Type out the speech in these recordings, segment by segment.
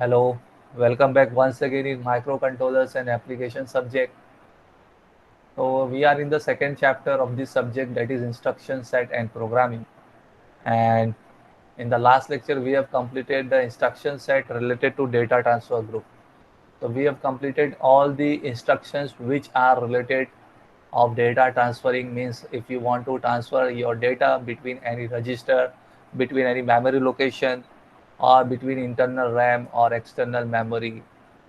Hello, welcome back once again in microcontrollers and application subject. So we are in the second chapter of this subject, that is instruction set and programming. And in the last lecture, we have completed the instruction set related to data transfer group. So we have completed all the instructions which are related of data transferring, means if you want to transfer your data between any register, between any memory location, or between internal RAM or external memory,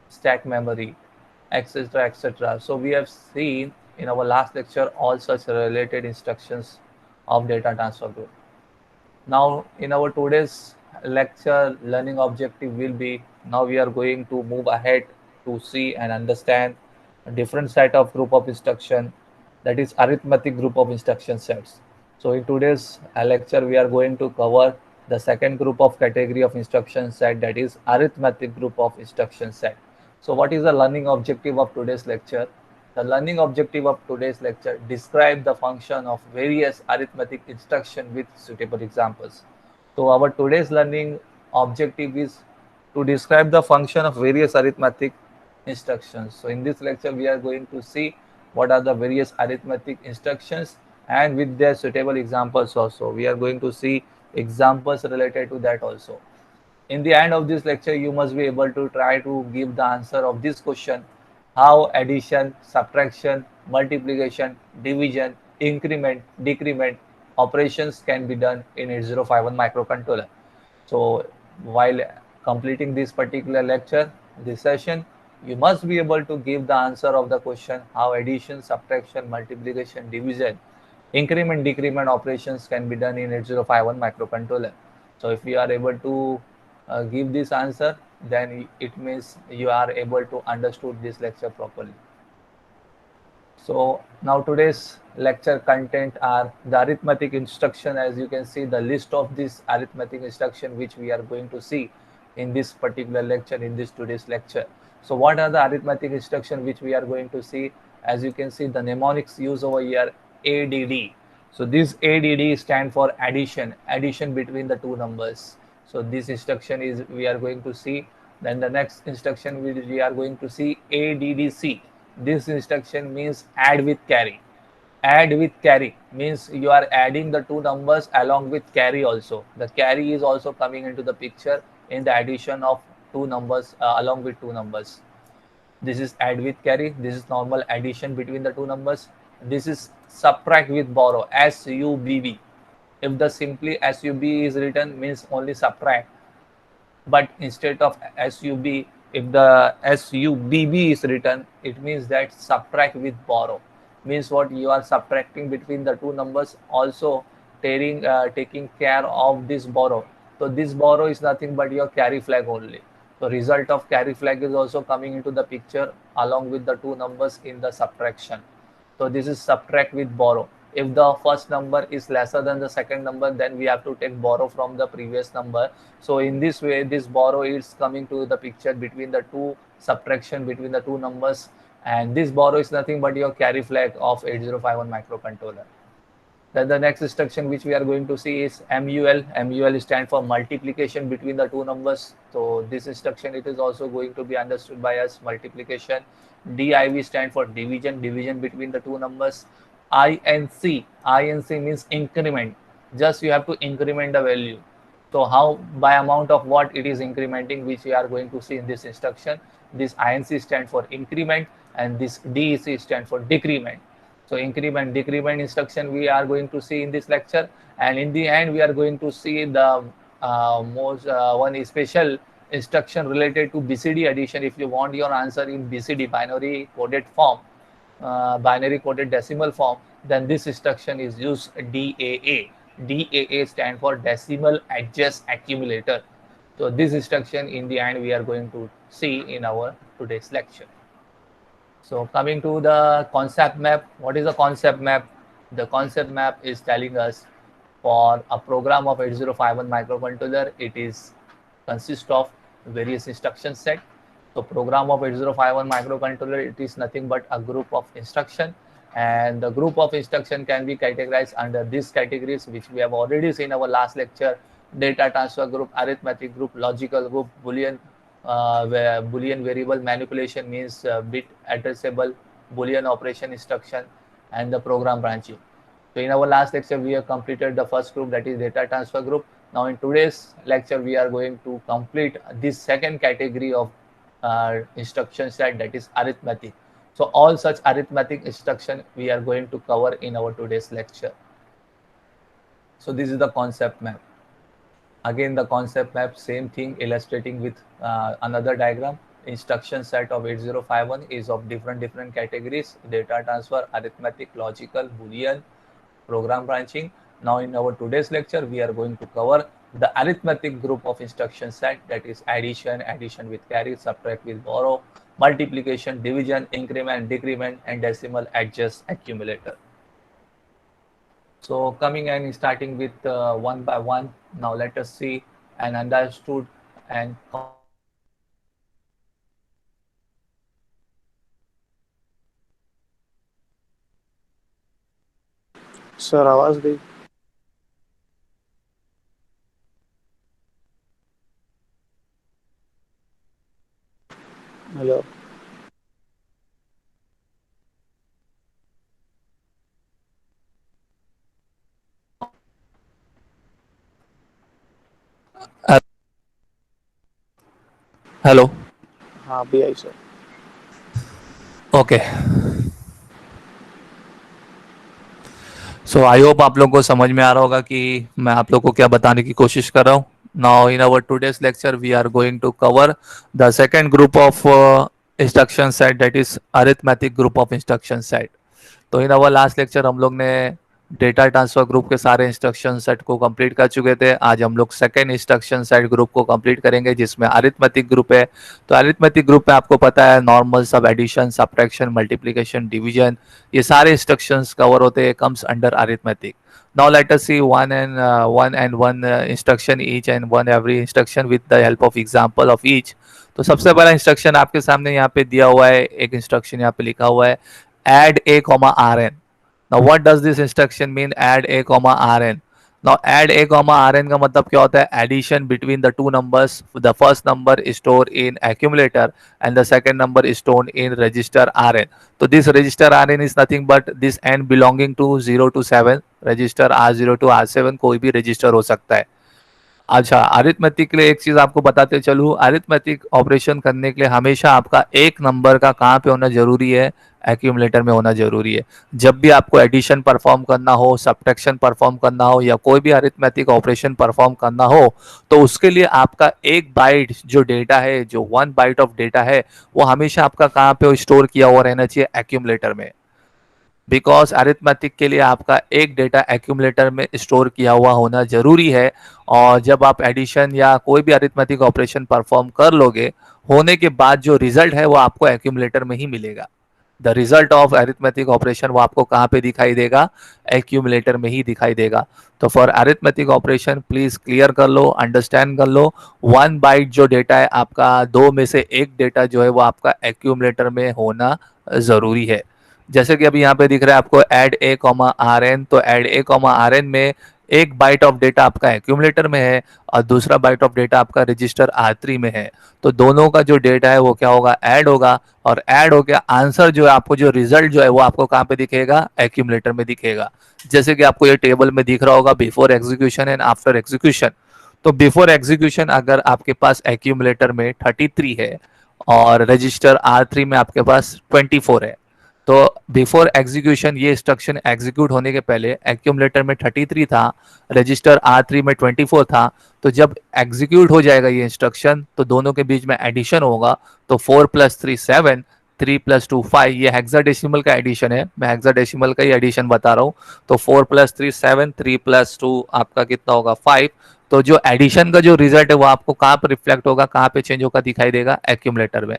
stack memory, etc., etc. So we have seen in our last lecture all such related instructions of data transfer group. Now, in our today's lecture, learning objective will be, now we are going to move ahead to see and understand a different set of group of instruction, that is arithmetic group of instruction sets. So in today's lecture, we are going to cover the second group of category of instruction set, that is arithmetic group of instruction set. So what is the learning objective of today's lecture? The learning objective of today's lecture: describe the function of various arithmetic instruction with suitable examples. So our today's learning objective is to describe the function of various arithmetic instructions. So in this lecture, we are going to see what are the various arithmetic instructions, and with their suitable examples also. We are going to see examples related to that also. In the end of this lecture, you must be able to try to give the answer of this question: how addition, subtraction, multiplication, division, increment, decrement operations can be done in 8051 microcontroller. So while completing this particular lecture, this session, you must be able to give the answer of the question how addition, subtraction, multiplication, division, increment, decrement operations can be done in 8051 microcontroller. So if you are able to give this answer, then it means you are able to understood this lecture properly. So now today's lecture content are the arithmetic instruction. As you can see, the list of this arithmetic instruction which we are going to see in this particular lecture, in this today's lecture. So what are the arithmetic instruction which we are going to see? As you can see, the mnemonics used over here, ADD. So this ADD stand for addition between the two numbers. So this instruction is we are going to see. Then the next instruction we are going to see ADDC. This instruction means add with carry. Add with carry means you are adding the two numbers along with carry also. The carry is also coming into the picture in the addition of two numbers along with two numbers. This is add with carry. This is normal addition between the two numbers. This is subtract with borrow, SUBB. If the simply SUB is written, means only subtract, but instead of SUB, if the SUBB is written, it means that subtract with borrow. Means what, you are subtracting between the two numbers, also taking care of this borrow. So this borrow is nothing but your carry flag only. So result of carry flag is also coming into the picture along with the two numbers in the subtraction. So this is subtract with borrow. If the first number is lesser than the second number, then we have to take borrow from the previous number. So in this way, this borrow is coming to the picture between the two subtraction between the two numbers, and this borrow is nothing but your carry flag of 8051 microcontroller. Then the next instruction which we are going to see is MUL. MUL stands for multiplication between the two numbers. So this instruction, it is also going to be understood by us, multiplication. DIV stand for division, division between the two numbers. INC, INC means increment. Just you have to increment the value. So how, by amount of what it is incrementing, which we are going to see in this instruction. This INC stand for increment, and this DEC stand for decrement. So increment, decrement instruction we are going to see in this lecture, and in the end we are going to see the most one special instruction related to BCD addition. If you want your answer in BCD, binary coded form, binary coded decimal form, then this instruction is used, DAA. DAA stand for decimal adjust accumulator. So this instruction in the end we are going to see in our today's lecture. So coming to the concept map, what is a concept map? The concept map is telling us for a program of 8051 microcontroller, it is consists of various instruction set. So program of 8051 microcontroller, it is nothing but a group of instruction, and the group of instruction can be categorized under these categories which we have already seen in our last lecture: data transfer group, arithmetic group, logical group, boolean where Boolean variable manipulation means bit addressable Boolean operation instruction and the program branching. So in our last lecture, we have completed the first group, that is data transfer group. Now in today's lecture, we are going to complete this second category of instruction set, that is arithmetic. So all such arithmetic instruction we are going to cover in our today's lecture. So this is the concept map. Again, the concept map, same thing, illustrating with another diagram. Instruction set of 8051 is of different categories: data transfer, arithmetic, logical, Boolean, program branching. Now in our today's lecture, we are going to cover the arithmetic group of instruction set, that is addition, addition with carry, subtract with borrow, multiplication, division, increment, decrement, and decimal, adjust, accumulator. So coming and starting with one by one, now let us see and understood and sir आवाज गई। Hello hello, हाँ अभी आई sir. Okay. So I hope आप लोगों को समझ में आ रहा होगा कि मैं आप लोगों को क्या बताने की कोशिश कर रहा हूँ. Now in our today's lecture we are going to cover the second group of instruction set, that is arithmetic group of instruction set. तो इन आवर लास्ट लेक्चर हम लोग ने डेटा ट्रांसफर ग्रुप के सारे इंस्ट्रक्शन सेट को complete कर चुके थे. आज हम लोग सेकेंड इंस्ट्रक्शन सेट ग्रुप को कंप्लीट करेंगे जिसमें अरिथमेटिक ग्रुप है. तो अरिथमेटिक ग्रुप में आपको पता है नॉर्मल, सब एडिशन, सब्ट्रैक्शन, मल्टीप्लिकेशन, डिवीजन, ये सारे इंस्ट्रक्शंस कवर होते हैं, comes under arithmetic. Now let us see one instruction each and one every instruction with the help of example of each. तो सबसे पहला इंस्ट्रक्शन आपके सामने यहाँ पे दिया हुआ है, एक इंस्ट्रक्शन यहाँ पे लिखा हुआ है add a comma rn. Now what does this instruction mean, add a comma rn? Now add a comma rn का मतलब क्या होता है, addition between the two numbers. The first number is stored in accumulator and the second number is stored in register rn. So this register rn is nothing but this n belonging to 0 to 7, register r0 to r7 कोई भी register हो सकता है. अच्छा, arithmetic के लिए एक चीज आपको बताते चलूं, अरिथमेटिक ऑपरेशन करने के लिए हमेशा आपका एक नंबर का कहाँ पे होना जरूरी है, एक्यूमुलेटर में होना जरूरी है. जब भी आपको एडिशन परफॉर्म करना हो, सब्ट्रैक्शन परफॉर्म करना हो या कोई भी अरिथमेटिक ऑपरेशन परफॉर्म करना हो, तो उसके लिए आपका एक बाइट जो डेटा है, जो 1 बाइट ऑफ डेटा है, वो हमेशा आपका कहाँ पे स्टोर किया हुआ रहना चाहिए, एक्यूमुलेटर में. बिकॉज अरिथमेटिक के लिए आपका एक डेटा एक्यूमुलेटर में स्टोर किया हुआ होना जरूरी है. और जब आप एडिशन या कोई भी अरिथमेटिक ऑपरेशन परफॉर्म कर लोगे, होने के बाद जो रिजल्ट है वो आपको एक्यूमुलेटर में ही मिलेगा. The result of arithmetic operation वो आपको कहाँ पे दिखाई देगा, एक्यूमुलेटर में ही दिखाई देगा. तो for arithmetic operation please clear कर लो, अंडरस्टैंड कर लो, 1 बाइट जो डेटा है आपका, दो में से एक डेटा जो है वो आपका एक्यूमुलेटर में होना जरूरी है. जैसे कि अभी यहाँ पे दिख रहा है आपको add A comma R N, तो add A comma R N में एक बाइट ऑफ डेटा आपका एक्यूमुलेटर में है और दूसरा बाइट ऑफ डेटा आपका रजिस्टर R3 में है. तो दोनों का जो डेटा है वो क्या होगा, ऐड होगा, और ऐड हो गया आंसर जो है, आपको जो रिजल्ट जो है वो आपको कहाँ पे दिखेगा, एक्यूमुलेटर में दिखेगा. जैसे कि आपको ये टेबल में दिख रहा होगा before execution and after execution. तो बिफोर एग्जीक्यूशन अगर आपके पास एक्यूमुलेटर में 33 है और रजिस्टर R3 में आपके पास 24 है, तो बिफोर एग्जीक्यूशन ये इंस्ट्रक्शन एग्जीक्यूट होने के पहले एक्यूमुलेटर में 33 था, रजिस्टर R3 में 24 था. तो जब एग्जीक्यूट हो जाएगा ये इंस्ट्रक्शन तो दोनों के बीच में एडिशन होगा. तो 4 + 3 7, 3 + 2 5, ये हेक्साडेसिमल का एडिशन है, मैं हेक्साडेसिमल का ही एडिशन बता रहा हूँ. तो 4 + 3 7, 3 + 2 आपका कितना होगा, 5. तो जो एडिशन का जो रिजल्ट है वो आपको कहाँ पर रिफ्लेक्ट होगा, कहाँ पे चेंज होगा, दिखाई देगा एक्यूमुलेटर में.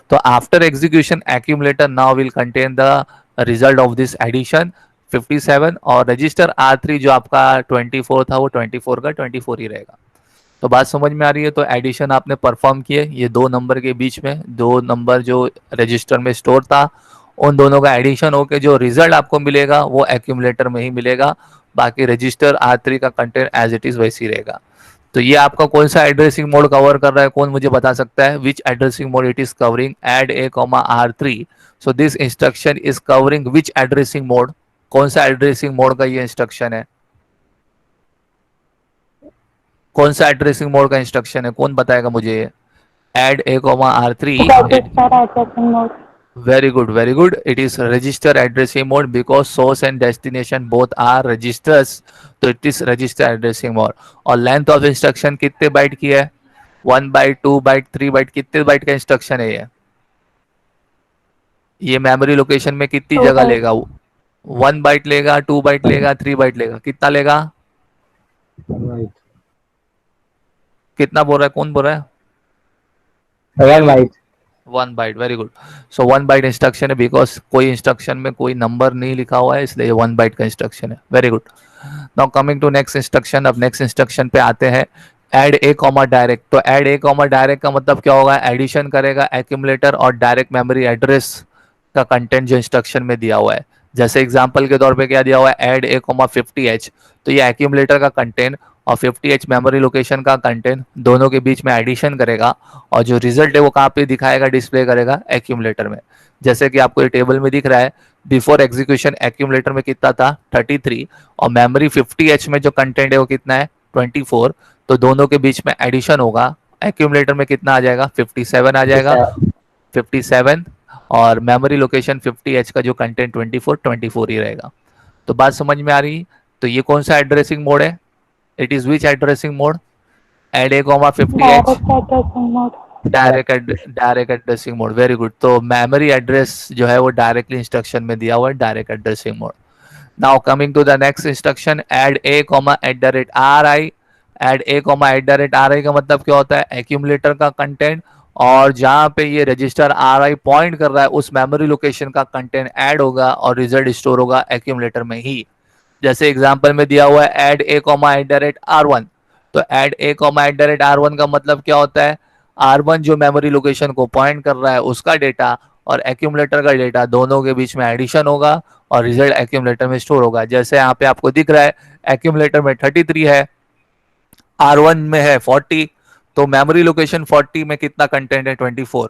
तो after execution accumulator now will contain the result of this addition 57, और रजिस्टर R3 जो आपका 24 था वो 24 का 24 ही रहेगा. तो बात समझ में आ रही है. तो एडिशन आपने परफॉर्म किए, ये दो नंबर के बीच में, दो नंबर जो रजिस्टर में स्टोर था, उन दोनों का एडिशन होकर जो रिजल्ट आपको मिलेगा वो एक्यूमुलेटर में ही मिलेगा. बाकी रजिस्टर R3 का कंटेंट एज इट इज वैसे ही रहेगा. तो ये आपका कौन सा एड्रेसिंग मोड कवर कर रहा है, कौन मुझे बता सकता है? Which addressing mode it is covering? Add A comma R3। So this instruction is covering which addressing mode? कौन सा एड्रेसिंग मोड का ये इंस्ट्रक्शन है? कौन सा एड्रेसिंग मोड का इंस्ट्रक्शन है, कौन बताएगा मुझे? Add A comma R3। Register addressing mode. Very good, very good. It is register addressing mode because source and destination both are registers. तो it is register addressing mode. और length of instruction कितने bite की है? 1 bite, 2 bite, 3 bite, कितने bite का instruction है ये memory location में कितनी 2 जगह bytes. लेगा? 1 बाइट लेगा, 2 बाइट लेगा, 3 बाइट लेगा, कितना लेगा? Right. कितना बोल रहा है, कौन बोल रहा है? 1 byte. 1 byte, very good. सो 1 बाइट इंस्ट्रक्शन है बिकॉज कोई इंस्ट्रक्शन में कोई नंबर नहीं लिखा हुआ है, इसलिए 1 बाइट का इंस्ट्रक्शन है। Very good. Now coming to next instruction. अब नेक्स्ट इंस्ट्रक्शन पे आते हैं। Add A comma direct. तो एड ए कॉमा डायरेक्ट का मतलब क्या होगा? एडिशन करेगा एक्यूमुलेटर और डायरेक्ट मेमोरी एड्रेस का कंटेंट जो इंस्ट्रक्शन में दिया हुआ है। जैसे एग्जांपल के तौर पे क्या दिया हुआ है? Add A comma 50H। तो ये एक्यूमुलेटर का कंटेंट और 50H मेमोरी लोकेशन का कंटेंट दोनों के बीच में एडिशन करेगा और जो रिजल्ट है वो कहाँ पे दिखाएगा, डिस्प्ले करेगा? एक्यूमुलेटर में। जैसे कि आपको ये टेबल में दिख रहा है, बिफोर एग्जीक्यूशन एक्यूमुलेटर में कितना था? 33, और मेमोरी 50H में जो कंटेंट है वो कितना है? 24। तो दोनों के बीच में एडिशन होगा, एक्यूमुलेटर में कितना आ जाएगा? 57 आ जाएगा। 57 और मेमोरी लोकेशन 50H का जो कंटेंट 24 ही रहेगा। तो बात समझ में आ रही? तो ये कौन सा एड्रेसिंग मोड है? It is which addressing mode? Add A comma 50H, Direct addressing mode. Direct addressing mode. Very good. तो मेमोरी एड्रेस जो है वो डायरेक्टली इंस्ट्रक्शन में दिया हुआ है, direct addressing mode. Now coming to the next instruction, add A comma @RI। Add A comma @RI का मतलब क्या होता है? एक्यूमुलेटर का कंटेंट और जहां पे ये रजिस्टर RI पॉइंट कर रहा है उस मेमोरी लोकेशन का कंटेंट ऐड होगा और रिजल्ट स्टोर होगा एक्यूमुलेटर में ही। जैसे एग्जांपल में दिया हुआ है एड ए कॉमा @R1। तो एड ए कॉमा @R1 का मतलब क्या होता है? R1 जो मेमोरी लोकेशन को पॉइंट कर रहा है उसका डेटा और एक्यूमुलेटर का डेटा दोनों के बीच में एडिशन होगा और रिजल्ट एक्यूमुलेटर में स्टोर होगा। जैसे यहाँ पे आपको दिख रहा है एक्यूमुलेटर में 33 है, R1 में है 40, तो मेमोरी लोकेशन 40 में कितना कंटेंट है? 24।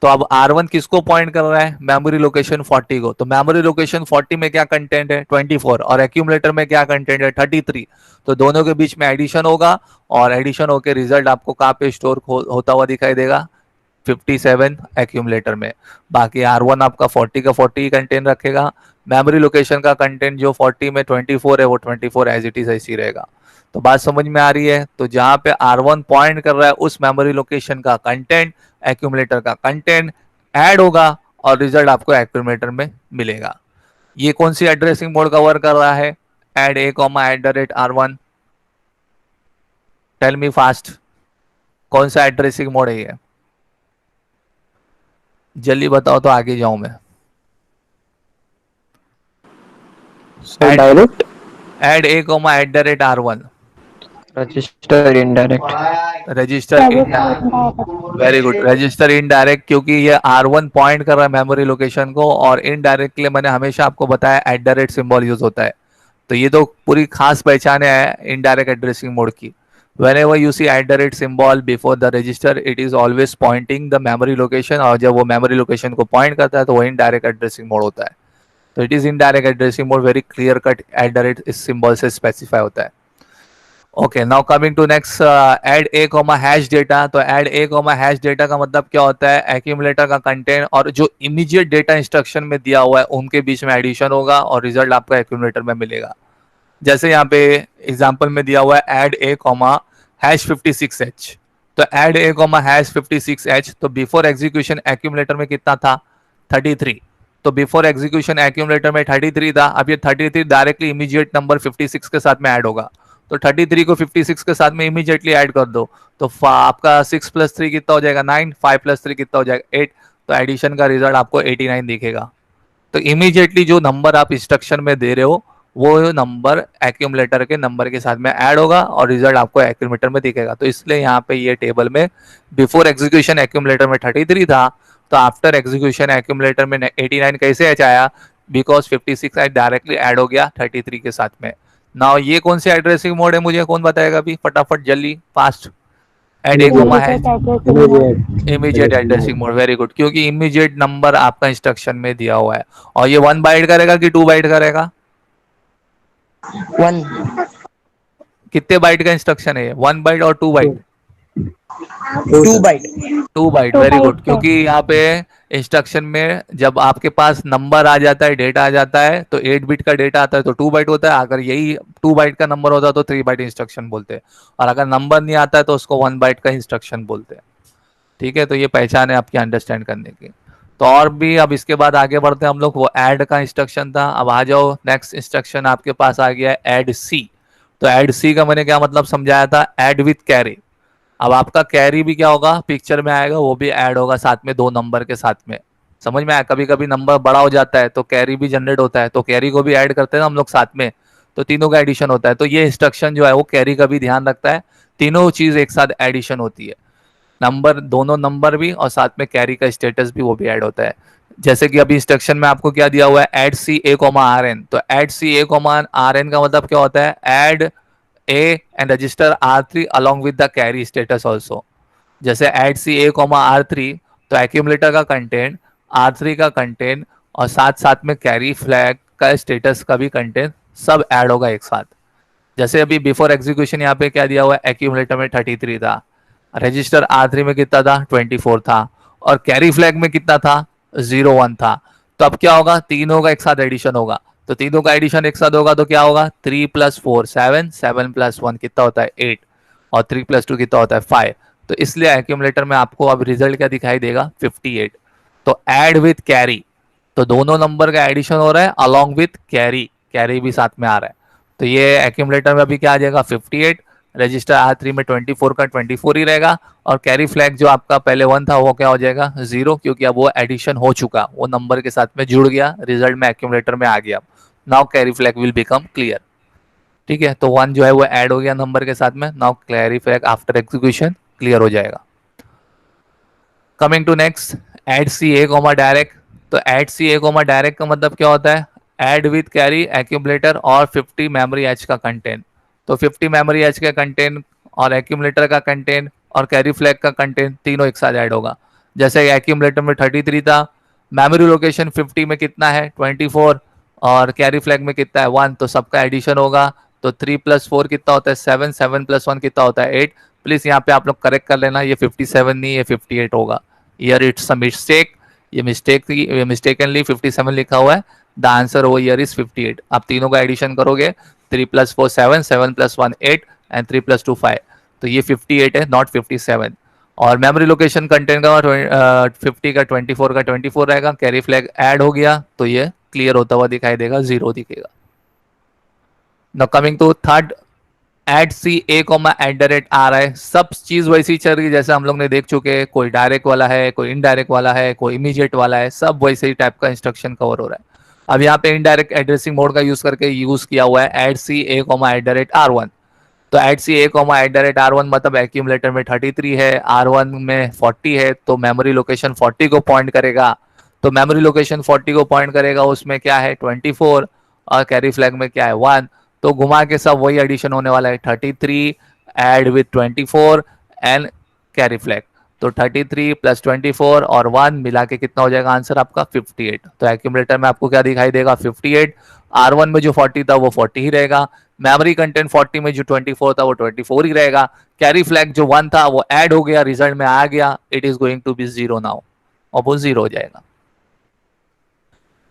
तो अब R1 किसको पॉइंट कर रहा है? मेमोरी लोकेशन 40 को। तो मेमोरी लोकेशन 40 में क्या कंटेंट है? 24, और एक्यूमुलेटर में क्या कंटेंट है? 33। तो दोनों के बीच में एडिशन होगा और एडिशन होकर रिजल्ट आपको कहाँ पे स्टोर होता हुआ दिखाई देगा? 57 एक्यूमुलेटर में। बाकी R1 आपका 40 का 40 ही कंटेंट रखेगा। मेमोरी लोकेशन का कंटेंट जो 40 में 24 है वो 24 एज इट इज ऐसी रहेगा। तो बात समझ में आ रही है? तो जहां पे R1 पॉइंट कर रहा है उस मेमोरी लोकेशन का कंटेंट, एक्यूमुलेटर का कंटेंट ऐड होगा और रिजल्ट आपको एक्यूमुलेटर में मिलेगा। ये कौन सी एड्रेसिंग मोड कवर कर रहा है? Add A comma @R1। Tell me fast, कौन सा एड्रेसिंग मोड है ये? जल्दी बताओ तो आगे जाऊं मैं। Sir, direct. Add A comma @R1। Register indirect. Register Register very good, register indirect, क्योंकि ये R1 पॉइंट कर रहा है मेमोरी लोकेशन को और इनडायरेक्टली मैंने हमेशा आपको बताया @ सिंबल यूज होता है। तो ये तो पूरी खास पहचान है इनडायरेक्ट एड्रेसिंग मोड की। whenever you see @ symbol before the register it is always pointing the memory location, और जब वो memory location को point करता है तो वो indirect addressing mode होता है। तो it is indirect addressing mode, very clear cut @ इस symbol से specify होता है। Okay, now coming to next, add A comma hash data. तो add A comma hash data का मतलब क्या होता है? एक्यूमुलेटर का कंटेंट और जो इमीडिएट डेटा इंस्ट्रक्शन में दिया हुआ है उनके बीच में एडिशन होगा और रिजल्ट आपका एक्यूमुलेटर में मिलेगा। जैसे यहाँ पे एग्जांपल में दिया हुआ है add A comma hash 56H। तो add A comma hash 56H, तो बिफोर एग्जीक्यूशन एक्यूमुलेटर में कितना था? 33। तो बिफोर एग्जीक्यूशन एक्यूमुलेटर में 33 था, अब ये 33 डायरेक्टली इमीडिएट नंबर 56 के साथ में ऐड होगा। तो 33 को 56 के साथ में इमीडिएटली ऐड कर दो तो आपका 6 + 3 कितना हो जाएगा? 9। 5 + 3 कितना हो जाएगा? 8। तो एडिशन का रिजल्ट आपको 89 दिखेगा। तो इमीडिएटली जो नंबर आप इंस्ट्रक्शन में दे रहे हो वो नंबर एक्यूमुलेटर के नंबर के साथ में ऐड होगा और रिजल्ट आपको एक्यूमुलेटर में दिखेगा। तो इसलिए यहाँ पे ये टेबल में बिफोर एग्जीक्यूशन एक्यूमुलेटर में 33 था, तो आफ्टर एग्जीक्यूशन एक्यूमुलेटर में 89 कैसे आया? बिकॉज 56 डायरेक्टली ऐड हो गया 33 के साथ में। नाउ ये कौन से एड्रेसिंग मोड है, मुझे कौन बताएगा अभी फटाफट जल्दी फास्ट? एड ए कोमा है Immediate addressing mode. Immediate addressing mode, very good, क्योंकि इमीडिएट नंबर आपका इंस्ट्रक्शन में दिया हुआ है। और ये 1 बाइट करेगा कि 2 बाइट करेगा? 1 कितने बाइट का इंस्ट्रक्शन है, 1 बाइट और 2 byte? 2 byte 2 byte, 2 very good, bytes क्योंकि यहाँ पे इंस्ट्रक्शन में जब आपके पास नंबर आ जाता है, डेटा आ जाता है, तो 8 बिट का डेटा आता है तो 2 बाइट होता है। अगर यही 2 बाइट का नंबर होता है तो 3 बाइट इंस्ट्रक्शन बोलते हैं, और अगर नंबर नहीं आता है तो उसको 1 बाइट का इंस्ट्रक्शन बोलते हैं। ठीक है, तो ये पहचान है आपकी अंडरस्टैंड करने की। तो और भी, अब इसके बाद आगे बढ़ते हैं हम लोग। वो ऐड का इंस्ट्रक्शन था, अब आ जाओ नेक्स्ट इंस्ट्रक्शन आपके पास आ गया है ऐड सी। तो ऐड सी का मैंने क्या मतलब समझाया था, ऐड विथ कैरी। अब आपका कैरी भी क्या होगा, पिक्चर में आएगा, वो भी ऐड होगा साथ में, 2 नंबर के साथ में। समझ में आया? कभी कभी नंबर बड़ा हो जाता है तो कैरी भी जनरेट होता है, तो कैरी को भी ऐड करते हैं ना हम लोग साथ में, तो तीनों का एडिशन होता है। तो ये इंस्ट्रक्शन जो है वो कैरी का भी ध्यान रखता है, तीनों चीज एक साथ एडिशन होती है, नंबर, दोनों नंबर भी, और साथ में कैरी का स्टेटस भी, वो भी ऐड होता है। जैसे कि अभी इंस्ट्रक्शन में आपको क्या दिया हुआ है, add C A comma R N. तो add C A comma R N का मतलब क्या होता है, add A and register R3 along with the carry status also। जैसे add C A comma R3, तो एक्यूमुलेटर का कंटेंट, R3 का कंटेंट, और साथ साथ में कैरी फ्लैग का स्टेटस का भी कंटेंट, सब ऐड होगा एक साथ। जैसे अभी बिफोर एग्जीक्यूशन यहाँ पे क्या दिया हुआ है, एक्यूमुलेटर में 33 था, रजिस्टर R3 में कितना था, 24 था, और कैरी फ्लैग में कितना था, 01 था। तो अब क्या होगा, तीनों का एक साथ एडिशन होगा। तो तीनों का एडिशन एक साथ होगा तो क्या होगा, 3 + 4 7, 7 + 1 कितना होता है 8, और 3 + 2 कितना होता है 5। तो इसलिए एक्यूमुलेटर में आपको अब रिजल्ट क्या दिखाई देगा, 58। तो ऐड विथ कैरी, तो दोनों नंबर का एडिशन हो रहा है अलॉन्ग विथ कैरी, कैरी भी साथ में आ रहा है। तो ये एक्यूमुलेटर में अभी क्या आ जाएगा, 58। रजिस्टर R3 में 24 का 24 ही रहेगा, और कैरी फ्लैग जो आपका पहले 1 था वो क्या हो जाएगा, 0, क्योंकि अब वो एडिशन हो चुका, वो नंबर के साथ में जुड़ गया, रिजल्ट में एक्यूमुलेटर में आ गया। Now carry flag will become clear. ठीक है, तो 1 जो है वो ऐड हो गया नंबर के साथ में, now carry flag after execution clear हो जाएगा। Coming to next, add C A comma direct. तो add C A comma direct का मतलब क्या होता है, ऐड विथ कैरी, एक्यूमुलेटर और 50 मेमोरी एच का कंटेंट। तो 50 मेमोरी एच का कंटेंट और एक्यूमुलेटर का कंटेंट और कैरी फ्लैग का कंटेंट तीनों एक साथ ऐड होगा। जैसे एक्यूमुलेटर में 33 था, मेमोरी लोकेशन 50 में कितना है, 24, और कैरी फ्लैग में कितना है 1, तो सबका एडिशन होगा। तो 3 + 4 कितना होता है 7, 7 + 1 कितना होता है 8। प्लीज यहाँ पे आप लोग करेक्ट कर लेना, ये 57 नहीं, ये 58 होगा। ईयर इट्स अ मिस्टेक, ये मिस्टेक थी, ये मिस्टेकनली 57 लिखा हुआ है। The answer over year is 58। आप तीनों का एडिशन करोगे, 3 + 4 7, 7 + 1 8 एंड 3 + 2 5, तो ये 58 है, नॉट 57। और मेमोरी लोकेशन कंटेंट का 50 का 24 का 24 रहेगा, कैरी फ्लैग ऐड हो गया तो ये क्लियर होता हुआ दिखाई देगा, 0 दिखेगा। Now coming to third, add C A comma @ आ रहा है, सब चीज वैसी चल रही है जैसे हम लोग ने देख चुके हैं, कोई डायरेक्ट वाला है, कोई इनडायरेक्ट वाला है, कोई इमीडिएट वाला है, सब वैसे ही टाइप का इंस्ट्रक्शन कवर हो रहा है। अब यहाँ पे इनडायरेक्ट एड्रेसिंग मोड का यूज करके यूज किया हुआ है add C A comma @ R1। तो add C A comma @ R1 मतलब एक्यूमुलेटर में 33 है, R1 में 40 है, तो मेमोरी लोकेशन 40 को पॉइंट करेगा। तो मेमोरी लोकेशन 40 को पॉइंट करेगा, उसमें क्या है 24, और कैरी फ्लैग में क्या है 1। तो घुमा के सब वही एडिशन होने वाला है, 33 add with 24 and carry flag. तो 33 + 24 और 1 मिला के कितना हो जाएगा आंसर आपका 58। तो एक्यूमुलेटर में आपको क्या दिखाई देगा 58। R1 में जो 40 था वो 40 ही रहेगा, मेमोरी कंटेंट 40 में जो 24 था वो 24 ही रहेगा, कैरी फ्लैग जो 1 था वो ऐड हो गया, रिजल्ट में आ गया, it is going to be 0 now, और वो 0 हो जाएगा।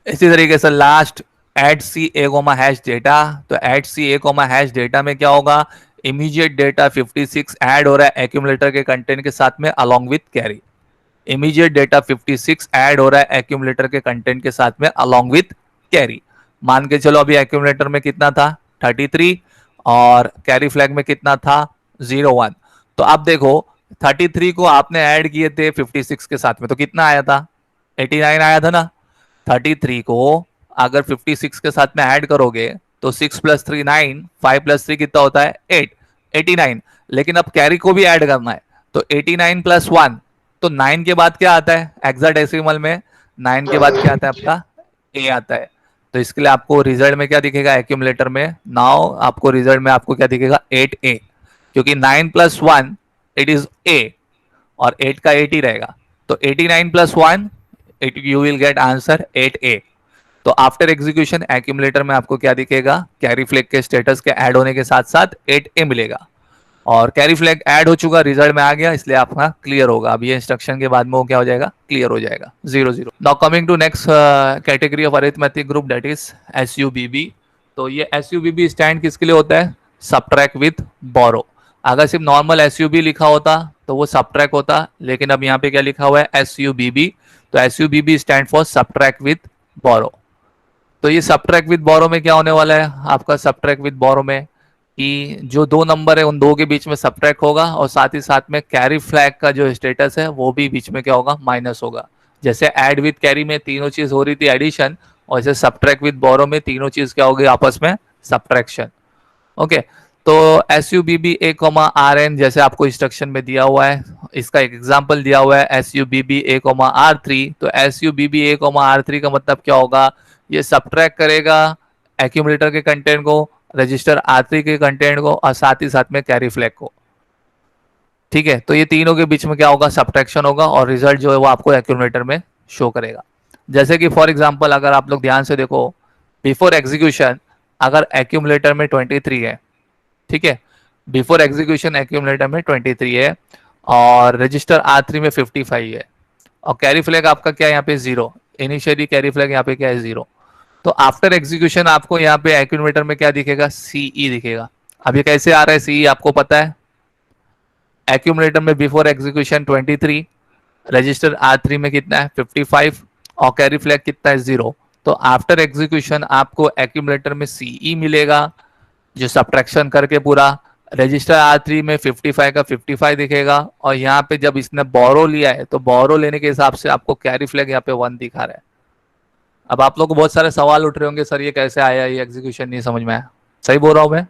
इसी तरीके से last, add C A comma hash data. तो add C A comma hash data में क्या होगा, इमीडिएट डेटा 56 ऐड हो रहा है एक्यूमुलेटर के कंटेंट के साथ में along with carry. Immediate data 56 add हो रहा है एक्यूमुलेटर के कंटेंट के साथ में अलॉन्ग विथ कैरी। मान के चलो अभी एक्यूमुलेटर में कितना था 33, और कैरी फ्लैग में कितना था 01। तो अब देखो 33 को आपने ऐड किए थे 56 के साथ में, तो कितना आया था 89 आया था ना। 33 को अगर 56 के साथ में ऐड करोगे तो 6 + 3 9, 5 + 3 कितना होता है 8, 89। लेकिन अब कैरी को भी ऐड करना है, तो 89 + 1, तो 9 के बाद क्या आता है हेक्साडेसिमल में, 9 के बाद क्या आता है आपका ए आता है। तो इसके लिए आपको रिजल्ट में क्या दिखेगा, एक्यूमुलेटर में नाउ आपको रिजल्ट में आपको क्या दिखेगा, 8a, क्योंकि 9 + 1 इट इज a, और 8 का 8 ही रहेगा, तो 89 + 1 you will get answer 8a। तो आफ्टर एग्जीक्यूशन एक्यूमुलेटर में आपको क्या दिखेगा, कैरी फ्लैग के स्टेटस के ऐड होने के साथ साथ 8a मिलेगा, और कैरी फ्लैग ऐड हो चुका, रिजल्ट में आ गया, इसलिए आपका क्लियर होगा। अब ये इंस्ट्रक्शन के बाद में वो क्या हो जाएगा, क्लियर हो जाएगा, 0 0। Now coming to next category of arithmetic group, that is SUBB। तो ये SUBB स्टैंड किसके लिए होता है, सब्ट्रैक्ट विथ बोरो। अगर सिर्फ नॉर्मल SUB लिखा होता तो वो सब्ट्रैक्ट होता, लेकिन अब यहाँ पे क्या लिखा हुआ है, SUBB। तो SUBB stand for subtract with borrow. तो ये सब्ट्रैक्ट विद बोरो में क्या होने वाला है आपका, सब्ट्रैक्ट विद बोरो में कि जो दो नंबर है उन दो के बीच में सब्ट्रैक्ट होगा, और साथ ही साथ में कैरी फ्लैग का जो स्टेटस है वो भी बीच में क्या होगा, माइनस होगा। जैसे ऐड विद कैरी में तीनों चीज हो रही थी एडिशन, और जैसे सब्ट्रैक्ट विद बोरो में तीनों चीज क्या होगी, आपस में सब्ट्रैक्शन। ओके, तो SUBB A, RN जैसे आपको इंस्ट्रक्शन में दिया हुआ है, इसका एक एग्जांपल दिया हुआ है SUBB A, R3। तो SUBB A, R3 का मतलब क्या होगा, ये सब्ट्रैक्ट करेगा एक्यूमुलेटर के कंटेंट को, रजिस्टर R3 के कंटेंट को, और साथ ही साथ में कैरी फ्लैग को। ठीक है, तो ये तीनों के बीच में क्या होगा, सब्ट्रैक्शन होगा, और रिजल्ट जो है वो आपको एक्यूमुलेटर में शो करेगा। जैसे कि फॉर एग्जांपल अगर आप लोग ध्यान से देखो, बिफोर एग्जीक्यूशन अगर एक्यूमुलेटर में 23 है, ठीक है, बिफोर एग्जीक्यूशन एक्यूमुलेटर में 23 है, और रजिस्टर R3 में 55 है, और कैरी फ्लैग आपका क्या है यहाँ पे 0, इनिशियली कैरी फ्लैग यहाँ पे क्या है 0। तो आफ्टर एग्जीक्यूशन आपको यहाँ पे एक्यूमुलेटर में क्या दिखेगा, CE दिखेगा। अब ये कैसे आ रहा है CE आपको पता है, एक्यूमुलेटर में बिफोर एग्जीक्यूशन 23, रजिस्टर R3 में कितना है 55, और कैरी फ्लैग कितना है 0। तो आफ्टर एग्जीक्यूशन आपको एक्यूमुलेटर में CE मिलेगा, जो सब्ट्रैक्शन करके पूरा रजिस्टर R3 में 55 का 55 दिखेगा, और यहाँ पे जब इसने बोरो लिया है तो बोरो लेने के हिसाब से आपको कैरी फ्लैग यहाँ पे 1 दिखा रहा है। अब आप लोग को बहुत सारे सवाल उठ रहे होंगे, सर ये कैसे आया, ये एग्जीक्यूशन नहीं समझ में आया। सही बोल रहा हूं मैं,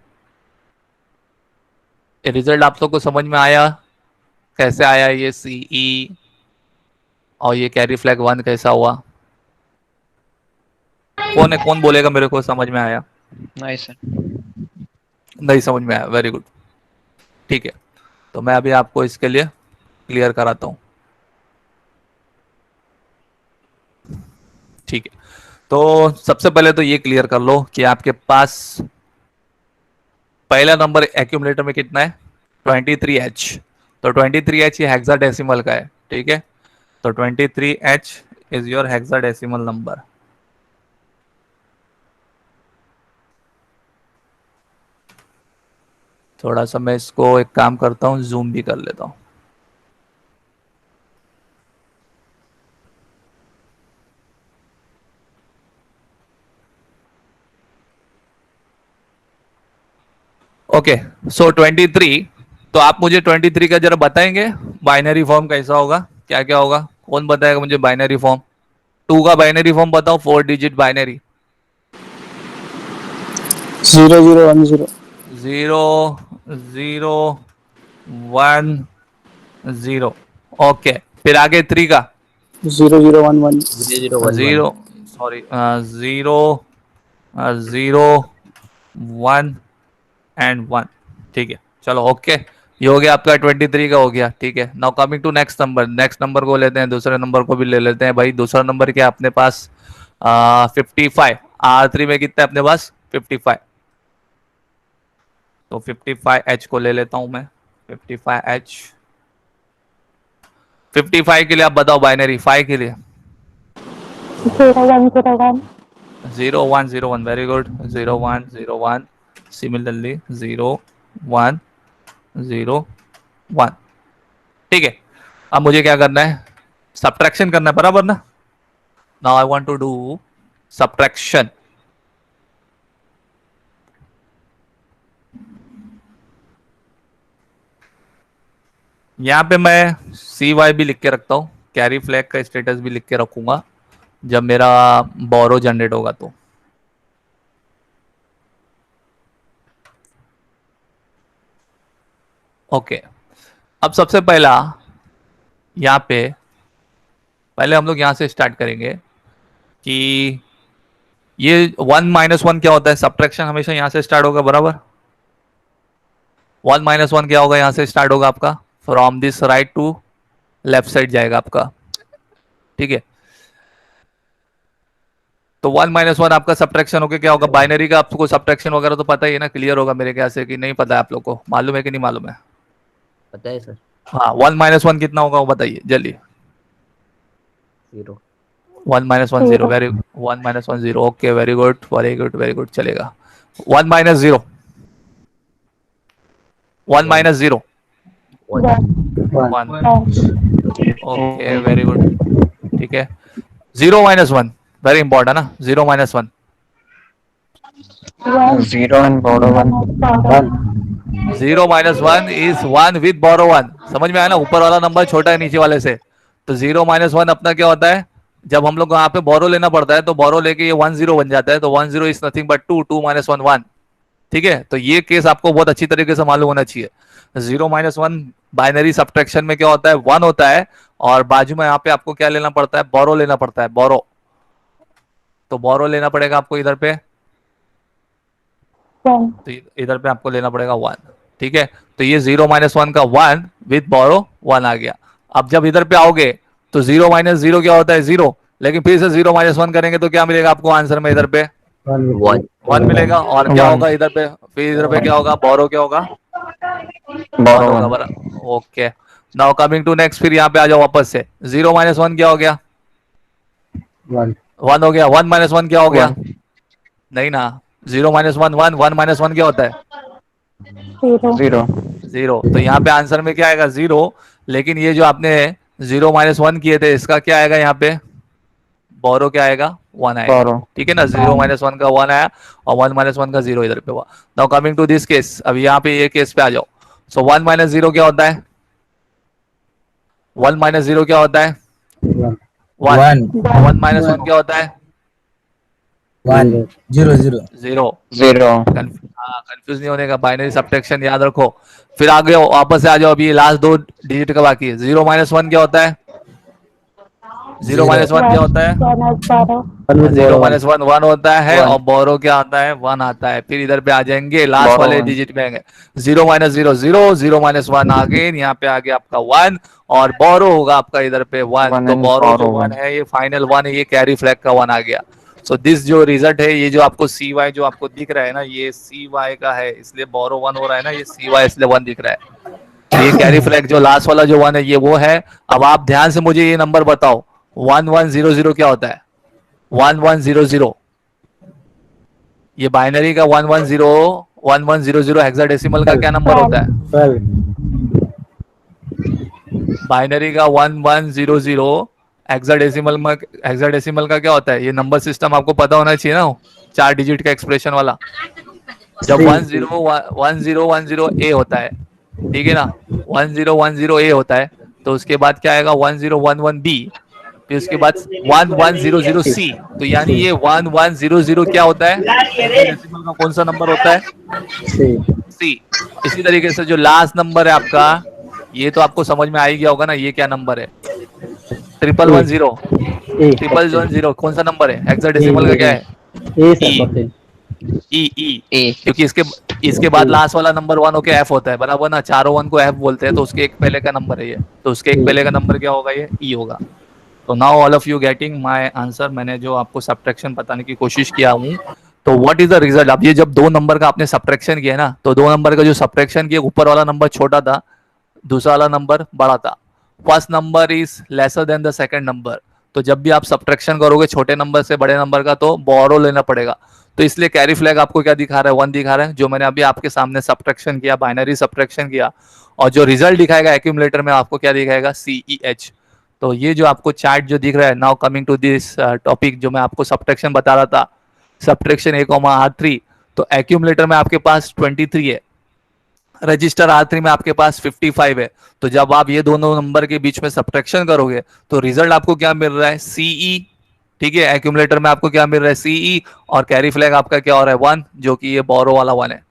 ये रिजल्ट आप लोग को समझ में आया, कैसे आया ये CE, और ये कैरी फ्लैग 1 कैसा हुआ, कौन है, कौन बोलेगा मेरे को समझ में आया, नहीं सर। नहीं समझ में आया, वेरी गुड। ठीक है, तो मैं अभी आपको इसके लिए क्लियर कराता हूं। ठीक है, तो सबसे पहले तो ये क्लियर कर लो कि आपके पास पहला नंबर एक्यूमुलेटर में कितना है, 23H। तो 23H ये हेक्साडेसिमल का है, ठीक है, तो 23H is your hexadecimal number. थोड़ा सा मैं इसको एक काम करता हूँ, जूम भी कर लेता हूँ। ओके, सो 23, तो आप मुझे 23 का जरा बताएंगे बाइनरी फॉर्म कैसा होगा, क्या क्या होगा, कौन बताएगा मुझे बाइनरी फॉर्म, 2 का बाइनरी फॉर्म बताओ, 4 डिजिट बाइनरी। 0010 0 0 1 0। ओके, फिर आगे 3 का 0011 0, सॉरी 0 0 1 एंड 1। ठीक है, चलो ओके, ये हो गया आपका 23 का हो गया। ठीक है, now coming to next number, next number को लेते हैं, दूसरे नंबर को भी ले लेते हैं भाई। दूसरा नंबर क्या अपने पास 55, R3 में कितना है अपने पास 55, तो 55H को ले लेता हूं मैं, 55H। 55 के लिए आप बताओ बाइनरी, 5 के लिए 0101 0101, वेरी गुड, 0101, सिमिलरली 0101। ठीक है, अब मुझे क्या करना है, सब्ट्रैक्शन करना है, बराबर ना। Now I want to do subtraction. यहां पे मैं CY भी लिख के रखता हूं, कैरी फ्लैग का स्टेटस भी लिख के रखूंगा जब मेरा बोरो जनरेट होगा तो। ओके, अब सबसे पहला यहाँ पे, पहले हम लोग यहाँ से स्टार्ट करेंगे कि ये 1 माइनस 1 क्या होता है, सब्ट्रैक्शन हमेशा यहां से स्टार्ट होगा, बराबर। 1 माइनस 1 क्या होगा, यहां से स्टार्ट होगा आपका, from this right to left side जाएगा आपका, ठीक है। तो 1 माइनस 1 आपका सब्ट्रैक्शन होकर क्या होगा, बाइनरी का आपको सब्ट्रैक्शन वगैरह तो पता ही है ना, क्लियर होगा मेरे ख्याल से, कि नहीं पता है आप लोग को, मालूम है कि नहीं मालूम है? पता है सर। हाँ, 1 माइनस 1 कितना होगा वो बताइए जल्दी। 0। 1 minus 1 0, very 1 minus 1 0, okay, very good very good very good, चलेगा। 1 minus 0, 1 minus 0, 1 1, okay, very good, ठीक है। 0 माइनस 1, वेरी इंपॉर्टेंट ना, 0 minus 1, 0 and borrow 1. 0 minus 1 is 1 with borrow 1, समझ में आया ना, ऊपर वाला नंबर छोटा है नीचे वाले से, तो 0 माइनस 1 अपना क्या होता है, जब हम लोग यहाँ पे बोरो लेना पड़ता है तो बोरो लेके ये 1 0 बन जाता है, तो 1 0 इज नथिंग बट 2, 2 माइनस 1 1, ठीक है। तो ये केस आपको बहुत अच्छी तरीके से मालूम होना चाहिए। 0 माइनस 1 बाइनरी सब्ट्रैक्शन में क्या होता है, 1 होता है, और बाजू में यहाँ पे आपको क्या लेना पड़ता है, बोरो लेना पड़ता है, बोरो, तो बोरो लेना पड़ेगा आपको इधर पे, 1 तो इधर पे आपको लेना पड़ेगा 1, ठीक है। तो ये 0 माइनस 1 का 1 विद बोरो 1 आ गया। अब जब इधर पे आओगे तो 0 माइनस 0 क्या होता है, 0, लेकिन फिर से 0 माइनस 1 करेंगे तो क्या मिलेगा आपको आंसर में, इधर पे 1 मिलेगा, और क्या होगा इधर पे, फिर इधर पे क्या होगा, बोरो क्या होगा, 1 होगा, बराबर, okay. Now coming to next, फिर यहाँ पे आ जाओ वापस से, 0 माइनस 1 क्या हो गया, 1 हो गया, 1 माइनस 1 क्या हो गया, नहीं ना, 0 माइनस 1 1, 1 माइनस 1 क्या होता है, 0 0, तो यहाँ पे आंसर में क्या आएगा, 0, लेकिन ये जो आपने 0 माइनस 1 किए थे इसका क्या आएगा यहाँ पे, बोरो क्या आएगा, 1 आएगा, ठीक है ना, 0 माइनस 1 का 1 आया, और 1 माइनस 1 का 0 इधर पे हुआ। Now coming to this case, अब यहाँ पे ये केस पे आ जाओ। सो 1 माइनस 0 क्या होता है, 1 माइनस 0 क्या होता है, 1, 1 माइनस 1 क्या होता है, 1 0 0 0. कंफ्यूज नहीं होने का, बाइनरी सब्ट्रैक्शन याद रखो। फिर आगे वापस से आ जाओ, अभी लास्ट 2 डिजिट का बाकी है। 0 माइनस 1 क्या होता है, 0 माइनस 1 क्या होता है, 0 माइनस 1 1 होता है, और बोरो क्या आता है, 1 आता है। फिर इधर पे आ जाएंगे, लास्ट वाले डिजिट में आएंगे, 0 माइनस 0 0, 0 माइनस 1 आगे, यहाँ पे आगे आपका 1, और बोरो होगा आपका इधर पे 1, तो बोरो जो 1 है ये फाइनल 1 है, ये कैरी फ्लैग का 1 आ गया। सो दिस जो रिजल्ट है, ये जो आपको सी वाई जो आपको दिख रहा है ना, ये सी वाई का है, इसलिए बोरो 1 हो रहा है ना, ये सी वाई इसलिए 1 दिख रहा है। ये कैरी फ्लैग जो लास्ट वाला जो 1 है ये वो है। अब आप ध्यान से मुझे ये नंबर बताओ, 1100 क्या होता है, 1100, ये बाइनरी का 1100 हेक्साडेसिमल का क्या नंबर होता है, बाइनरी का 1100 हेक्साडेसिमल का क्या होता है, ये नंबर सिस्टम आपको पता होना चाहिए ना, 4 डिजिट का एक्सप्रेशन वाला। जब 1010 ए होता है, ठीक है ना, 1010 ए होता है, तो उसके बाद क्या आएगा, 1011 बी, फिर उसके बाद 1100 सी, तो यानी ये 1100 क्या होता है, हेक्साडेसिमल का कौन सा नंबर होता है, सी। इसी तरीके से जो लास्ट नंबर है आपका, ये तो आपको समझ में आ ही गया होगा ना, ये क्या नंबर है, 1110 कौन सा नंबर है, हेक्साडेसिमल का क्या है, ई, क्योंकि इसके बाद लास्ट वाला नंबर 1 होके एफ होता है, बराबर ना, चारों 1 को एफ बोलते हैं, तो उसके एक पहले का नंबर है ये, तो उसके एक पहले का नंबर क्या होगा, ये ई होगा। तो now all of you getting my answer, मैंने जो आपको सब्ट्रैक्शन बताने की कोशिश किया हूँ, तो व्हाट इज द रिजल्ट। अब ये जब 2 नंबर का आपने सब्ट्रैक्शन किया ना, तो 2 नंबर का जो सब्ट्रैक्शन किया, ऊपर वाला नंबर छोटा था, दूसरा वाला नंबर बड़ा था, first number is lesser than the second number. तो जब भी आप सब्ट्रैक्शन करोगे छोटे नंबर से बड़े नंबर का, तो बोरो लेना पड़ेगा, तो इसलिए कैरी फ्लैग आपको क्या दिखा रहा है, 1 दिखा रहा है, जो मैंने अभी आपके सामने सब्ट्रैक्शन किया, बाइनरी सब्ट्रैक्शन किया, और जो रिजल्ट दिखाएगा एक्यूमुलेटर में आपको क्या दिखाएगा, CEH। तो ये जो आपको चार्ट जो दिख रहा है, now coming to this topic, जो मैं आपको सब्ट्रैक्शन बता रहा था, सब्ट्रैक्शन A, R3, तो एक्यूमुलेटर में आपके पास 23 है, रजिस्टर R3 में आपके पास 55 है। तो जब आप ये दोनों नंबर के बीच में सब्ट्रैक्शन करोगे, तो रिजल्ट आपको क्या मिल रहा है, CE, ठीक है, एक्यूमुलेटर में आपको क्या मिल रहा है, CE, और कैरी फ्लैग आपका क्या हो रहा है, 1, जो कि ये बोरो वाला 1 है।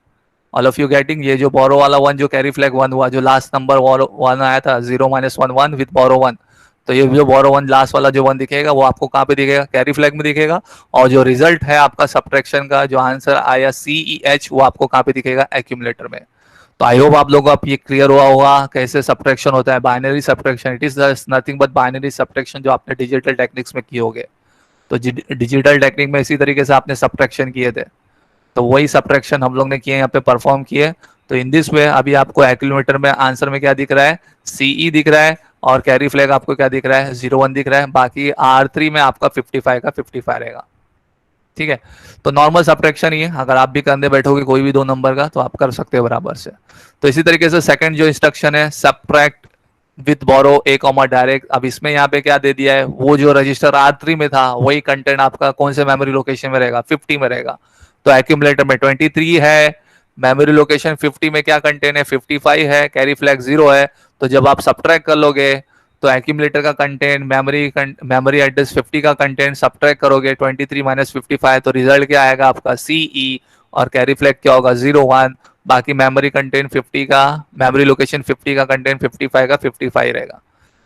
ऑल ऑफ यू गेटिंग, ये जो बोरो वाला 1 जो कैरी फ्लैग 1 हुआ, जो लास्ट नंबर 1 आया था, 0 - 1 1 विद बोरो 1, तो ये जो बोरो वन लास्ट वाला जो वन दिखेगा वो आपको कहाँ पे दिखेगा, कैरी फ्लैग में दिखेगा। और जो रिजल्ट है आपका सब्ट्रैक्शन का जो आंसर आया CEH वो आपको कहाँ पे दिखेगा, एक्यूमुलेटर में। तो आई होप आप लोगों को अब ये क्लियर हुआ होगा कैसे सब्ट्रैक्शन होता है, binary subtraction. It is nothing but binary subtraction जो आपने डिजिटल टेक्निक्स में किए होगे। तो डिजिटल टेक्निक में इसी तरीके से आपने सब्ट्रैक्शन किए थे, तो वही सब्ट्रैक्शन हम लोग ने किए यहाँ पे परफॉर्म किए। तो इन दिस वे अभी आपको एक्यूमुलेटर में आंसर में क्या दिख रहा है, CE दिख रहा है, और कैरी फ्लैग आपको क्या दिख रहा है, 01 दिख रहा है। बाकी R3 में आपका 55 का 55 रहेगा। ठीक है, तो नॉर्मल सब्ट्रैक्शन ही है। अगर आप भी करने बैठोगे कोई भी दो नंबर का तो आप कर सकते हो बराबर से। तो इसी तरीके से सेकंड जो इंस्ट्रक्शन है, subtract with borrow A comma direct. अब इसमें यहाँ पे क्या दे दिया है, वो जो रजिस्टर R3 में था वही कंटेंट आपका कौन से मेमोरी लोकेशन में रहेगा, 50 में रहेगा। तो एक्यूमुलेटर में 23 है, मेमोरी लोकेशन 50 में क्या कंटेंट है, 55 है, कैरी फ्लैग 0 है। तो जब आप सब्ट्रैक्ट कर लोगे तो एक्यूमुलेटर का कंटेंट, मेमोरी एड्रेस 50 का कंटेंट सब्ट्रैक्ट करोगे 23 माइनस 55, तो रिजल्ट क्या आएगा आपका CE, और कैरी फ्लैग क्या होगा 01। बाकी मेमोरी कंटेंट 50 का, मेमोरी लोकेशन 50 का कंटेंट 55 का 55 रहेगा।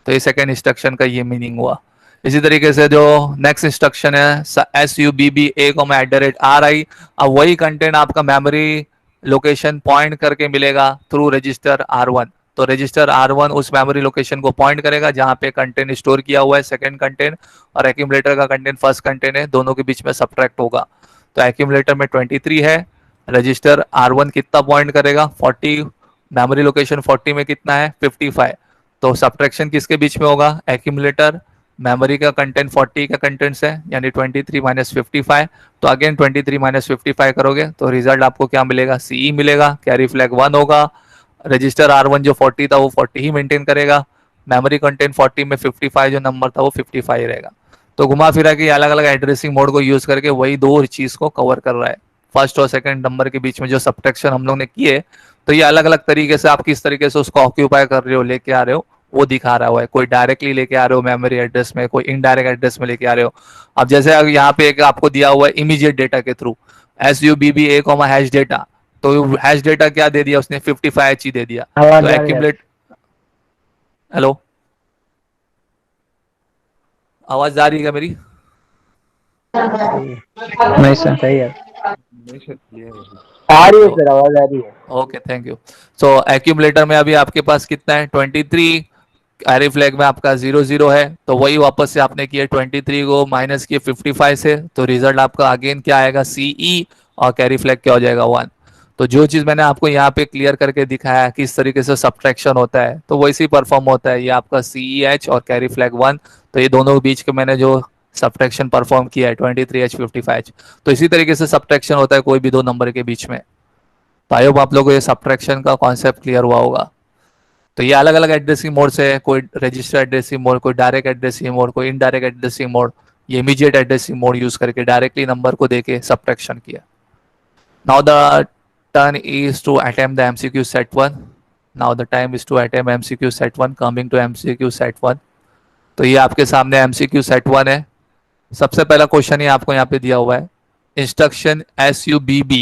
तो ये सेकेंड इंस्ट्रक्शन का ये मीनिंग हुआ। इसी तरीके से जो नेक्स्ट इंस्ट्रक्शन है SUBB A@RI, अब वही कंटेंट आपका मेमोरी लोकेशन पॉइंट करके मिलेगा थ्रू रजिस्टर R1। तो रजिस्टर R1 उस मेमोरी लोकेशन को पॉइंट करेगा जहां पे कंटेंट स्टोर किया हुआ है, सेकंड कंटेंट, और एक्यूमुलेटर का कंटेंट फर्स्ट कंटेंट है, दोनों के बीच में सब्ट्रैक्ट होगा। तो एक्यूमुलेटर में 23 है, रजिस्टर R1 कितना पॉइंट करेगा 40, मेमोरी लोकेशन 40 में कितना है 55। तो सब्ट्रैक्शन किसके बीच में होगा, एक्यूमुलेटर, मेमोरी का कंटेंट 40 का कंटेंट्स है यानी 23 माइनस 55। तो अगेन 23 माइनस 55 करोगे तो रिजल्ट आपको क्या मिलेगा, CE मिलेगा, कैरी फ्लैग 1 होगा। रजिस्टर R1 जो 40 था वो 40 ही मेंटेन करेगा, मेमोरी कंटेंट 40 में 55 जो नंबर था वो 55 रहेगा। तो घुमा फिरा के अलग अलग एड्रेसिंग मोड को यूज करके वही दो चीज को कवर कर रहा है, फर्स्ट और सेकंड नंबर के बीच में जो सब्ट्रैक्शन हम लोग ने किए। तो ये अलग अलग तरीके से आप किस तरीके से उसको ऑक्यूपाई कर रहे हो, लेके आ रहे हो, वो दिखा रहा हुआ है। कोई डायरेक्टली लेके आ रहे हो मेमोरी एड्रेस में, कोई इनडायरेक्ट एड्रेस में लेके आ रहे हो। अब जैसे यहाँ पे एक आपको दिया हुआ है इमीडिएट डेटा के थ्रू SUBBA, हैश डेटा, तो हैश डेटा क्या दे दिया उसने, 55H ही दे दिया। तो एक्यूमुलेट, हेलो आवाज आ रही है मेरी? नहीं सर। सही है, आ रही है तो सर, आवाज आ रही है। Okay, thank you. So accumulator में अभी आपके पास कितना है 23, कैरी फ्लैग में आपका 00 है। तो वही वापस से आपने किया 23 को माइनस किए 55 से, तो रिजल्ट आपका अगेन क्या आएगा CE, और कैरी फ्लैग क्या हो जाएगा 1। तो जो चीज मैंने आपको यहाँ पे क्लियर करके दिखाया है किस तरीके से सब्ट्रैक्शन होता है, तो वैसे ही परफॉर्म होता है। ये आपका CEH और कैरी फ्लैग 1, तो ये दोनों के बीच के मैंने जो सब्ट्रैक्शन परफॉर्म किया है 23H 55H, तो इसी तरीके से सब्ट्रैक्शन होता है कोई भी दो नंबर के बीच में। तो आई होप आप लोगों को ये सब्ट्रैक्शन का कॉन्सेप्ट क्लियर हुआ होगा। तो ये अलग अलग एड्रेसिंग मोड से है, कोई रजिस्टर एड्रेसिंग मोड, कोई डायरेक्ट एड्रेसिंग मोड, कोई इनडायरेक्ट एड्रेसिंग मोड। ये इमीडिएट एड्रेसिंग मोड यूज करके डायरेक्टली नंबर को देके सब्ट्रैक्शन किया। Now the turn is to attempt the MCQ set 1। Now the time is to attempt MCQ set 1। Coming to MCQ set 1, तो ये आपके सामने MCQ set 1 है। सबसे पहला क्वेश्चन ही आपको यहाँ पे दिया हुआ है, instruction SUBB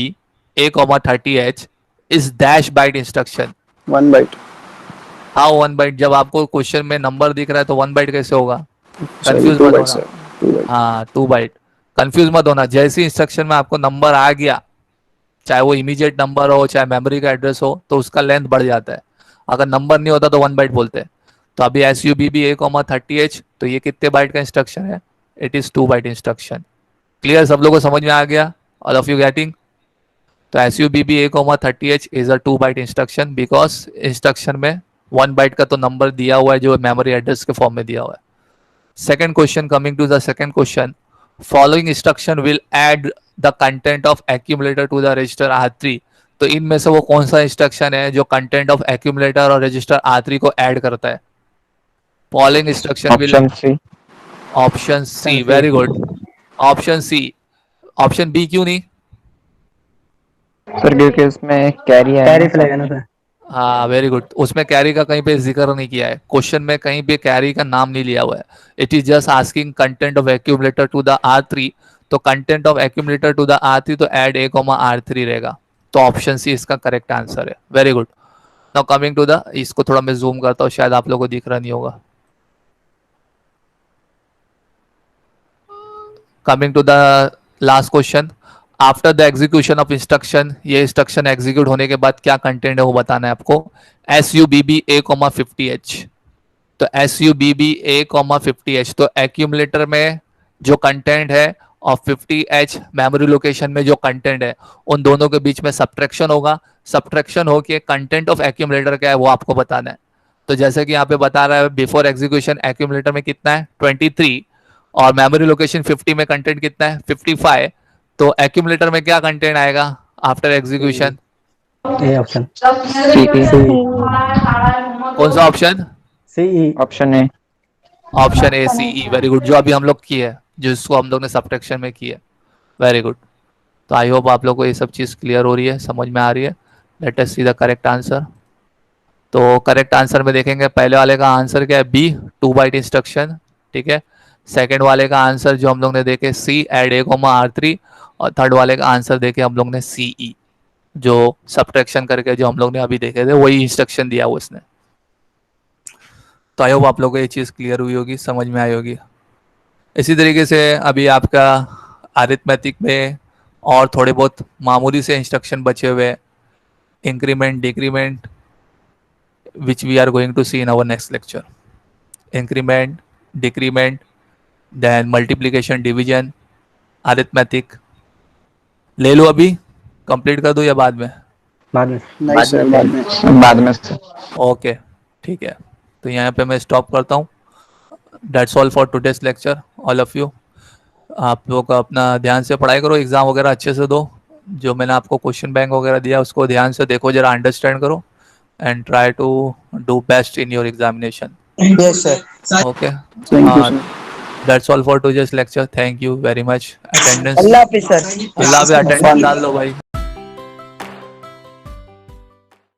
A,30H is dash byte instruction. 1 byte. हाँ 1 बाइट, जब आपको क्वेश्चन में नंबर दिख रहा है तो 1 बाइट कैसे होगा, कंफ्यूज 2 मत बाइट होना। Sir, 2 byte. हाँ 2 बाइट, कंफ्यूज मत होना। जैसे इंस्ट्रक्शन में आपको नंबर आ गया, चाहे वो इमीडिएट नंबर हो चाहे मेमोरी का एड्रेस हो, तो उसका लेंथ बढ़ जाता है। अगर नंबर नहीं होता तो 1 बाइट बोलते हैं। तो अभी SUBB A,30H, तो ये कितने बाइट का इंस्ट्रक्शन है, it is 2 byte instruction. Clear, सब लोगों को समझ में आ गया, ऑल ऑफ यू गेटिंग? तो SUBB A,30H is a 2 byte instruction because instruction में 1 बाइट का तो नंबर दिया हुआ है जो मेमोरी एड्रेस के फॉर्म में दिया हुआ है। Second question, coming to the second question, following instruction will add the content of accumulator to the register R3। तो इनमें से वो कौन सा इंस्ट्रक्शन है जो कंटेंट ऑफ एक्यूमुलेटर और रजिस्टर R3 को ऐड करता है? Following instruction will, option C. Option C, very good, option C. Option B क्यों नहीं? सर क्योंकि उसमें कैरी है कैरी ना फ्लैग है सर। ना सर। हाँ वेरी गुड, उसमें कैरी का कहीं पे जिक्र नहीं किया है, क्वेश्चन में कहीं पे कैरी का नाम नहीं लिया हुआ है। It is just asking content of accumulator to the R3। तो content of accumulator to the R3 तो ऐड A,R3 रहेगा। तो ऑप्शन सी इसका करेक्ट आंसर है, very good. Now coming to the, इसको थोड़ा मैं जूम करता हूँ, शायद आप लोगों को दिख रहा नहीं होगा। Coming to the last question, after the execution of instruction, ये इंस्ट्रक्शन एग्जीक्यूट होने के बाद क्या कंटेंट है वो बताना है आपको। SUBB A, 50H, तो SUBB A, 50H, तो एक्यूमुलेटर में जो कंटेंट है और 50H मेमोरी लोकेशन में जो कंटेंट है, उन दोनों के बीच में सब्ट्रैक्शन होगा। सब्ट्रैक्शन होके कंटेंट ऑफ एक्यूमुलेटर क्या है वो आपको बताना है। तो जैसे कि यहाँ पे बता रहा है, बिफोर एग्जीक्यूशन एक्यूमुलेटर में कितना है 23, और मेमोरी लोकेशन 50 में कंटेंट कितना है 55, तो एक्यूमुलेटर में क्या कंटेंट आएगा after execution? A option. CE. कौन सा option? CE. Option A. Option A, CE, very good, जो अभी हम लोग की है, जिसको हम लोग ने सब्ट्रैक्शन में की है, वेरी गुड। तो आई होप आप लोग को ये सब चीज़ क्लियर हो रही है, समझ में आ रही है। Late us see the correct answer. तो करेक्ट आंसर में देखेंगे, पहले वाले का आंसर क्या है, बी, 2 बाइट इंस्ट्रक्शन, ठीक है। सेकंड वाले का आंसर जो हम लोग ने देखे C, ऐड A, R3, और थर्ड वाले का आंसर देखे हम लोग ने CE, जो सब्ट्रैक्शन करके जो हम लोग ने अभी देखे थे वही इंस्ट्रक्शन दिया उसने। तो आई होप आप लोगों को ये चीज़ क्लियर हुई होगी, समझ में आई होगी। इसी तरीके से अभी आपका अरिथमेटिक में और थोड़े बहुत मामूली से इंस्ट्रक्शन बचे हुए, increment, decrement, which we are going to see in our next lecture. Increment, decrement, then multiplication, division, arithmetic. ले लो अभी, कंप्लीट कर दो या बाद में? बाद में. बाद में सर। ओके, ठीक है, तो यहाँ पे मैं स्टॉप करता हूँ। That's all for today's lecture, all of you. आप लोग अपना ध्यान से पढ़ाई करो, एग्जाम वगैरह अच्छे से दो। जो मैंने आपको क्वेश्चन बैंक वगैरह दिया उसको ध्यान से देखो, जरा अंडरस्टैंड करो, and try to do best in your examination. Yes, sir. Okay. Thank you, sir. That's all for today's lecture. Thank you very much. Attendance. Allah Hafiz, sir. अल्लाह पे अटेंडेंस डाल दो भाई।